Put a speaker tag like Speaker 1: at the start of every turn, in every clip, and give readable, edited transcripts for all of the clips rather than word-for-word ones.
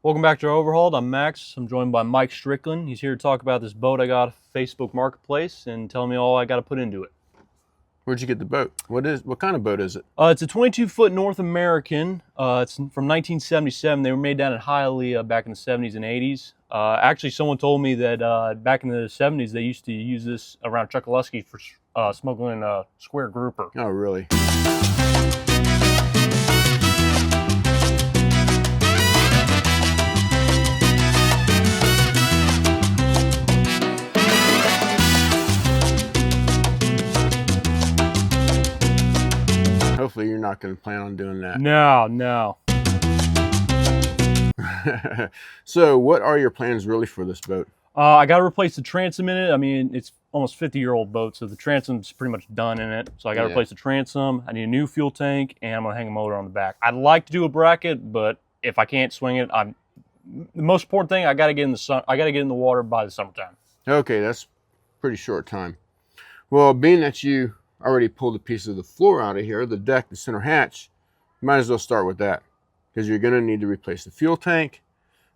Speaker 1: Welcome back to Overhulled. I'm Max. I'm joined by Mike Strickland. He's here to talk about this boat I got off Facebook Marketplace and tell me all I got to put into it.
Speaker 2: Where'd you get the boat? What kind of boat is it?
Speaker 1: It's a 22-foot North American. It's from 1977. They were made down in Hialeah back in the 70s and 80s. Actually, someone told me that back in the 70s they used to use this around Chuckaluski for smuggling a square grouper.
Speaker 2: Oh, really? Hopefully you're not going to plan on doing that.
Speaker 1: No.
Speaker 2: So what are your plans really for this boat?
Speaker 1: I got to replace the transom in it. I mean, it's almost 50-year-old boat, so the transom's pretty much done in it. So I got to replace the transom. I need a new fuel tank, and I'm going to hang a motor on the back. I'd like to do a bracket, but if I can't swing it, the most important thing, I got to get in the sun. I got to get in the water by the summertime.
Speaker 2: Okay, that's pretty short time. Well, being that you already pulled a piece of the floor out of here, the deck, the center hatch, you might as well start with that because you're going to need to replace the fuel tank.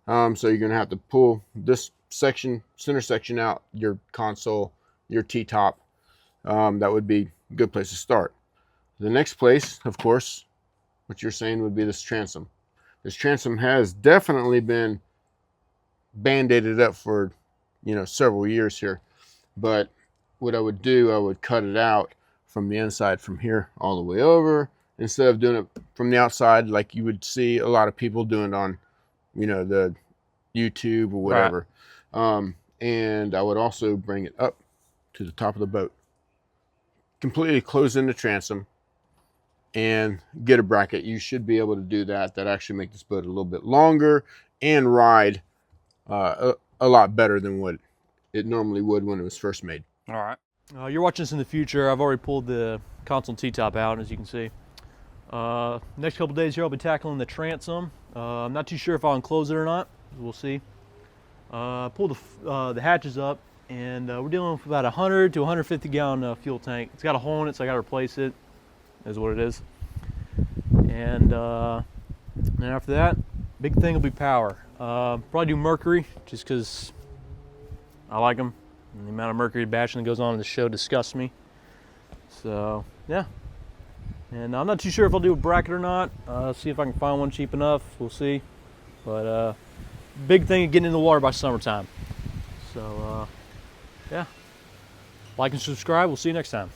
Speaker 2: So you're going to have to pull this section, center section out, your console, your T-top. That would be a good place to start. The next place, of course, what you're saying would be this transom. This transom has definitely been band-aided up for, several years here. But what I would do, I would cut it out from the inside from here all the way over instead of doing it from the outside like you would see a lot of people doing on the YouTube or whatever. Right. And I would also bring it up to the top of the boat, completely close in the transom and get a bracket. You should be able to do that. That actually make this boat a little bit longer and ride a lot better than what it normally would when it was first made.
Speaker 1: All right. You're watching this in the future. I've already pulled the console T-top out, as you can see. Next couple days here, I'll be tackling the transom. I'm not too sure if I'll enclose it or not. We'll see. Pull the hatches up, and we're dealing with about 100 to 150 gallon fuel tank. It's got a hole in it, so I got to replace it. Is what it is. And then after that, big thing will be power. Probably do mercury, just because I like them. And the amount of mercury bashing that goes on in the show disgusts me. So, yeah. And I'm not too sure if I'll do a bracket or not. See if I can find one cheap enough. We'll see. But big thing of getting in the water by summertime. So, yeah. Like and subscribe. We'll see you next time.